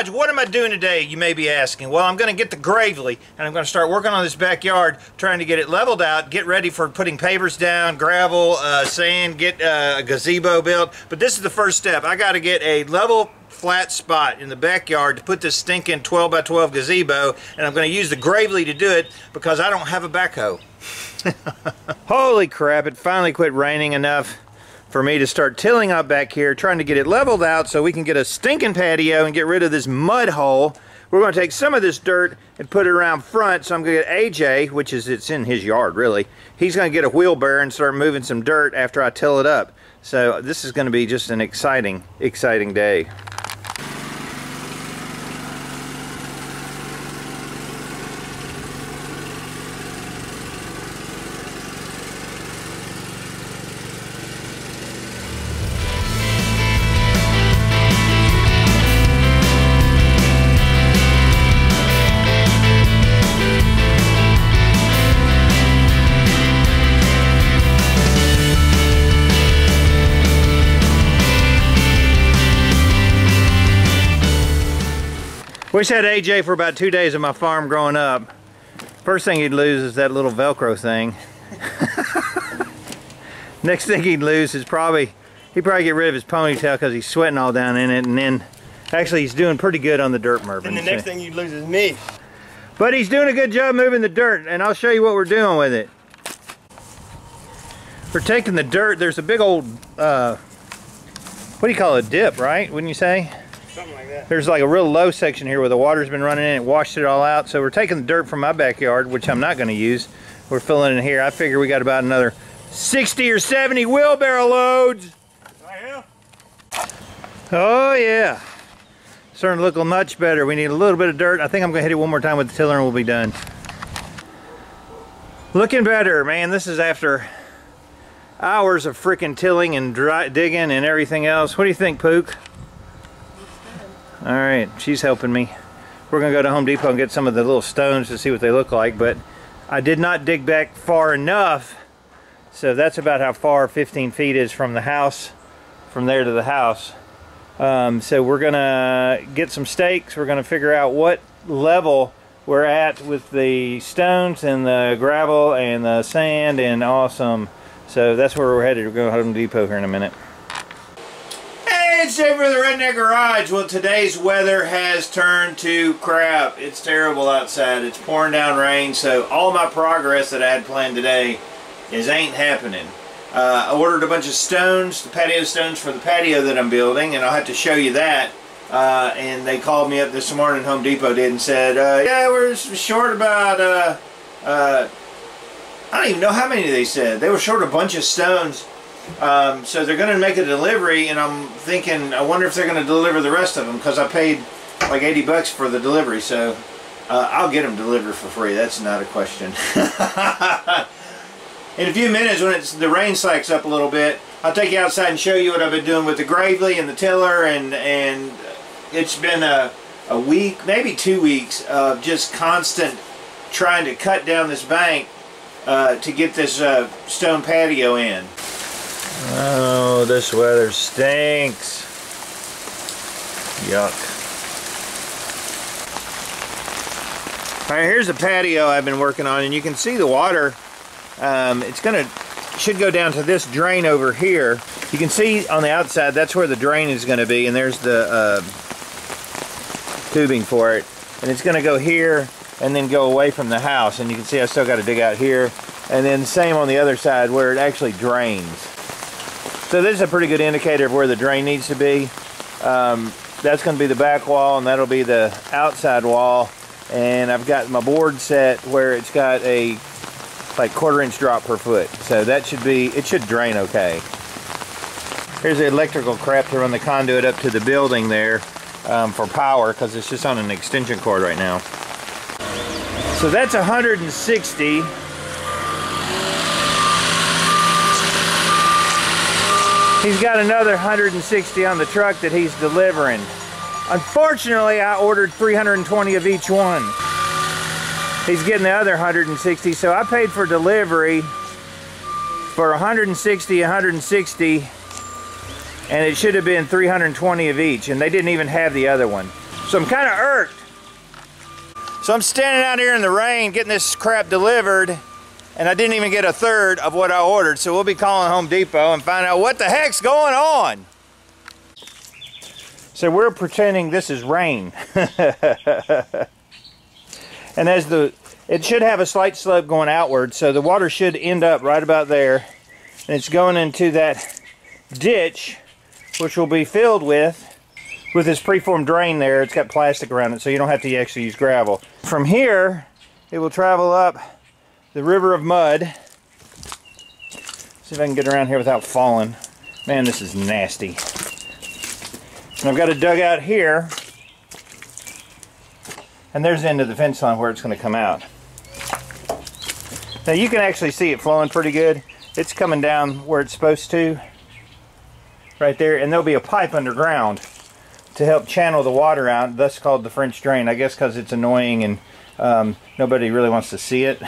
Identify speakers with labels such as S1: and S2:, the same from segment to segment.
S1: garage. What am I doing today, you may be asking? Well, I'm going to get the gravely, and I'm going to start working on this backyard, trying to get it leveled out, get ready for putting pavers down, gravel, sand, get a gazebo built. But this is the first step. I got to get a level, flat spot in the backyard to put this stinking 12 by 12 gazebo, and I'm going to use the gravely to do it because I don't have a backhoe. Holy crap, it finally quit raining enough for me to start tilling up back here, trying to get it leveled out so we can get a stinking patio and get rid of this mud hole. We're going to take some of this dirt and put it around front, so I'm going to get AJ, which is, it's in his yard really, he's going to get a wheelbarrow and start moving some dirt after I till it up. So this is going to be just an exciting day. Wish I had AJ for about 2 days of my farm growing up. First thing he'd lose is that little Velcro thing. Next thing he'd lose is he'd probably get rid of his ponytail because he's sweating all down in it, and then actually he's doing pretty good on the dirt, Mervin.
S2: And the next thing you'd lose is me.
S1: But he's doing a good job moving the dirt, and I'll show you what we're doing with it. We're taking the dirt. There's a big old, what do you call it, a dip, right? Wouldn't you say?
S2: Something like that.
S1: There's like a real low section here where the water's been running in, it washed it all out. So we're taking the dirt from my backyard, which I'm not going to use. We're filling it in here. I figure we got about another 60 or 70 wheelbarrow loads.
S2: Right here?
S1: Oh yeah. Starting to look much better. We need a little bit of dirt. I think I'm going to hit it one more time with the tiller and we'll be done. Looking better, man. This is after hours of freaking tilling and digging and everything else. What do you think, Pook? Alright, she's helping me. We're going to go to Home Depot and get some of the little stones to see what they look like, but I did not dig back far enough, so that's about how far 15 feet is from the house, from there to the house. So we're going to get some stakes. We're going to figure out what level we're at with the stones and the gravel and the sand and awesome. So that's where we're headed. We're going to Home Depot here in a minute. It's Dave for the Redneck Garage. Well, today's weather has turned to crap. It's terrible outside. It's pouring down rain, so all my progress that I had planned today ain't happening. I ordered a bunch of stones, the patio stones for the patio that I'm building, and I'll have to show you that. And they called me up this morning, Home Depot did, and said, yeah, we're short about, I don't even know how many they said. They were short a bunch of stones. So they're going to make a delivery, and I'm thinking, I wonder if they're going to deliver the rest of them, because I paid like 80 bucks for the delivery, so I'll get them delivered for free. That's not a question. In a few minutes, when the rain slacks up a little bit, I'll take you outside and show you what I've been doing with the gravely and the tiller, and it's been a week, maybe 2 weeks of just constant trying to cut down this bank to get this stone patio in. Oh, this weather stinks. Yuck. Alright, here's the patio I've been working on, and you can see the water. Should go down to this drain over here. You can see on the outside, that's where the drain is going to be, and there's the tubing for it. And it's going to go here and then go away from the house. And you can see I still got to dig out here. And then same on the other side where it actually drains. So this is a pretty good indicator of where the drain needs to be. That's going to be the back wall, and that'll be the outside wall. And I've got my board set where it's got a like 1/4 inch drop per foot. So that should be, it should drain okay. Here's the electrical crap to run the conduit up to the building there for power, because it's just on an extension cord right now. So that's 160. He's got another 160 on the truck that he's delivering. Unfortunately, I ordered 320 of each one. He's getting the other 160, so I paid for delivery for 160, 160, and it should have been 320 of each, and they didn't even have the other one. So I'm kind of irked. So I'm standing out here in the rain getting this crap delivered, and I didn't even get a third of what I ordered. So we'll be calling Home Depot and find out what the heck's going on. So we're pretending this is rain. And it should have a slight slope going outward, so the water should end up right about there. And it's going into that ditch, which will be filled with this preformed drain there. It's got plastic around it, so you don't have to actually use gravel. From here, it will travel up the river of mud. See if I can get around here without falling. Man, this is nasty. And I've got a dugout here, and there's the end of the fence line where it's going to come out. Now you can actually see it flowing pretty good. It's coming down where it's supposed to, right there, and there'll be a pipe underground to help channel the water out, thus called the French drain. I guess because it's annoying and nobody really wants to see it.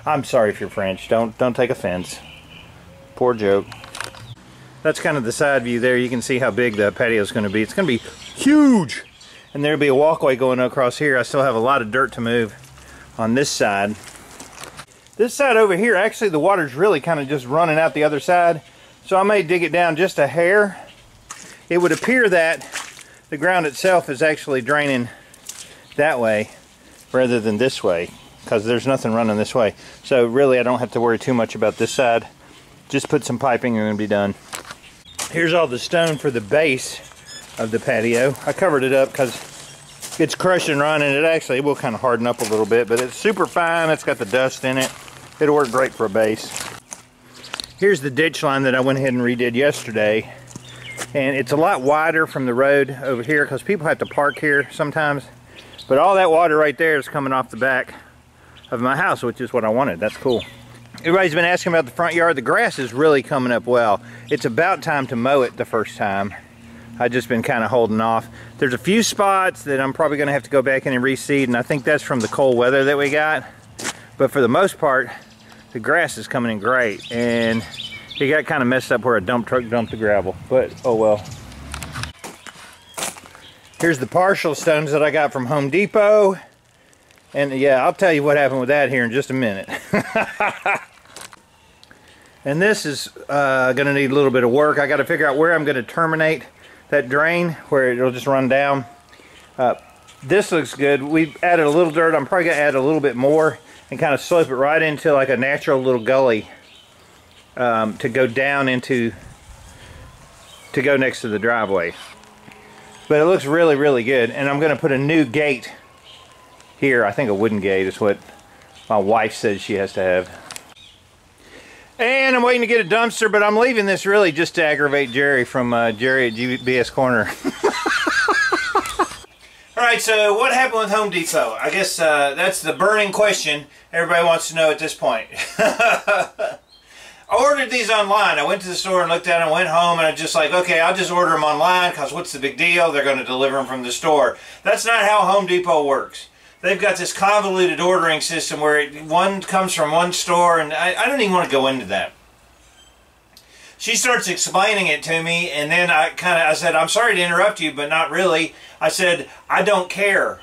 S1: I'm sorry if you're French. Don't take offense. Poor joke. That's kind of the side view there. You can see how big the patio is going to be. It's going to be huge. And there'll be a walkway going across here. I still have a lot of dirt to move on this side. This side over here, actually the water's really kind of just running out the other side. So I may dig it down just a hair. It would appear that the ground itself is actually draining that way rather than this way, because there's nothing running this way. So really I don't have to worry too much about this side. Just put some piping and it'll be done. Here's all the stone for the base of the patio. I covered it up because it's crushed and run, and it will kind of harden up a little bit, but it's super fine. It's got the dust in it. It'll work great for a base. Here's the ditch line that I went ahead and redid yesterday, and it's a lot wider from the road over here because people have to park here sometimes, but all that water right there is coming off the back of my house, which is what I wanted. That's cool. Everybody's been asking about the front yard. The grass is really coming up well. It's about time to mow it the first time. I've just been kind of holding off. There's a few spots that I'm probably going to have to go back in and reseed, and I think that's from the cold weather that we got. But for the most part, the grass is coming in great, and it got kind of messed up where a dump truck dumped the gravel, but oh well. Here's the partial stones that I got from Home Depot, and yeah, I'll tell you what happened with that here in just a minute. And this is going to need a little bit of work. I got to figure out where I'm going to terminate that drain, where it'll just run down. This looks good. We've added a little dirt. I'm probably going to add a little bit more and kind of slope it right into like a natural little gully to go down into, to go next to the driveway. But it looks really, really good. And I'm going to put a new gate here. I think a wooden gate is what my wife says she has to have. And I'm waiting to get a dumpster, but I'm leaving this really just to aggravate Jerry from Jerry at GBS Corner. Alright, so what happened with Home Depot? I guess that's the burning question everybody wants to know at this point. I ordered these online. I went to the store and looked at them, went home, and I just like, okay, I'll just order them online because what's the big deal? They're going to deliver them from the store. That's not how Home Depot works. They've got this convoluted ordering system where one comes from one store, and I don't even want to go into that. She starts explaining it to me, and then I said, I'm sorry to interrupt you, but not really. I said, I don't care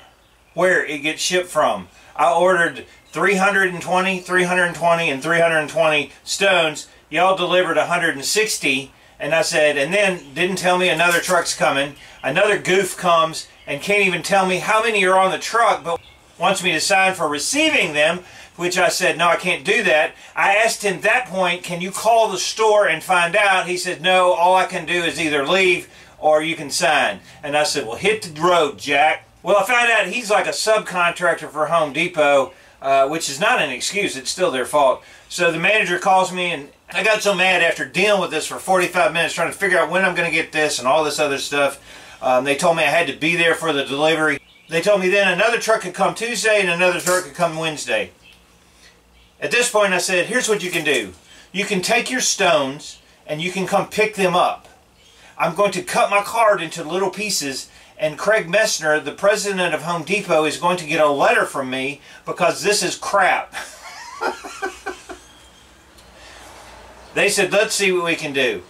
S1: where it gets shipped from. I ordered 320, 320, and 320 stones. Y'all delivered 160, and I said, and then didn't tell me another truck's coming. Another goof comes and can't even tell me how many are on the truck, but wants me to sign for receiving them, which I said, no, I can't do that. I asked him at that point, can you call the store and find out? He said, no, all I can do is either leave or you can sign. And I said, well, hit the road, Jack. Well, I found out he's like a subcontractor for Home Depot, which is not an excuse. It's still their fault. So the manager calls me, and I got so mad after dealing with this for 45 minutes, trying to figure out when I'm going to get this and all this other stuff. They told me I had to be there for the delivery. They told me then another truck could come Tuesday and another truck could come Wednesday. At this point I said, here's what you can do. You can take your stones and you can come pick them up. I'm going to cut my card into little pieces, and Craig Messner, the president of Home Depot, is going to get a letter from me because this is crap. They said, let's see what we can do.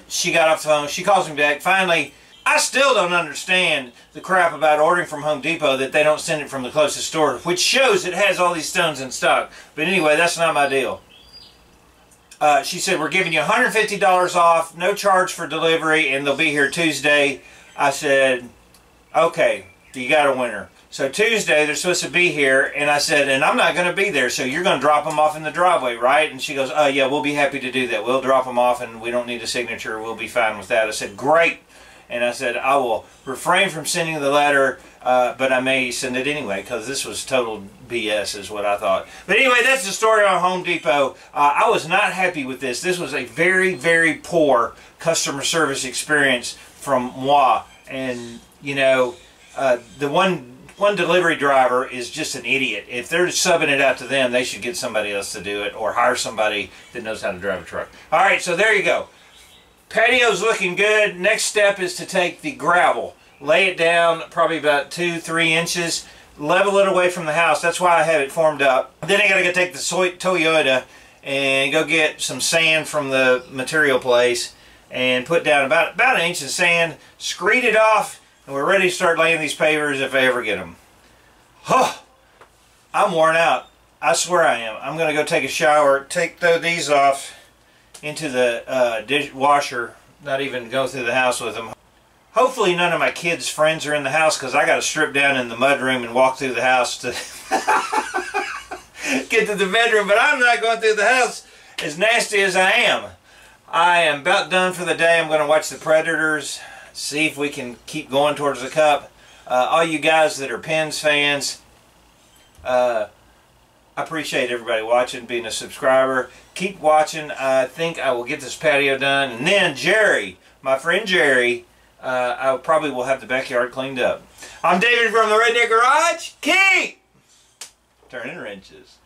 S1: She got off the phone. She calls me back. Finally, I still don't understand the crap about ordering from Home Depot that they don't send it from the closest store, which shows it has all these stones in stock. But anyway, that's not my deal. She said, we're giving you $150 off, no charge for delivery, and they'll be here Tuesday. I said, okay, you got a winner. So Tuesday, they're supposed to be here, and I said, and I'm not going to be there, so you're going to drop them off in the driveway, right? And she goes, oh, yeah, we'll be happy to do that. We'll drop them off, and we don't need a signature. We'll be fine with that. I said, great. And I said, I will refrain from sending the letter, but I may send it anyway, because this was total BS is what I thought. But anyway, that's the story on Home Depot. I was not happy with this. This was a very, very poor customer service experience from moi. And, you know, the one delivery driver is just an idiot. If they're subbing it out to them, they should get somebody else to do it or hire somebody that knows how to drive a truck. All right, so there you go. Patio's looking good. Next step is to take the gravel, lay it down probably about 2-3 inches, level it away from the house. That's why I have it formed up. Then I got to go take the Toyota and go get some sand from the material place and put down about an inch of sand, screed it off, and we're ready to start laying these pavers if I ever get them. Huh, I'm worn out. I swear I am. I'm going to go take a shower, throw these off into the dishwasher, not even go through the house with them. Hopefully none of my kids' friends are in the house, because I got to strip down in the mudroom and walk through the house to get to the bedroom, but I'm not going through the house as nasty as I am. I am about done for the day. I'm going to watch the Predators, see if we can keep going towards the cup. All you guys that are Pens fans, I appreciate everybody watching, being a subscriber. Keep watching. I think I will get this patio done. And then Jerry, my friend Jerry, I probably will have the backyard cleaned up. I'm David from the Redneck Garage. Keep turning wrenches.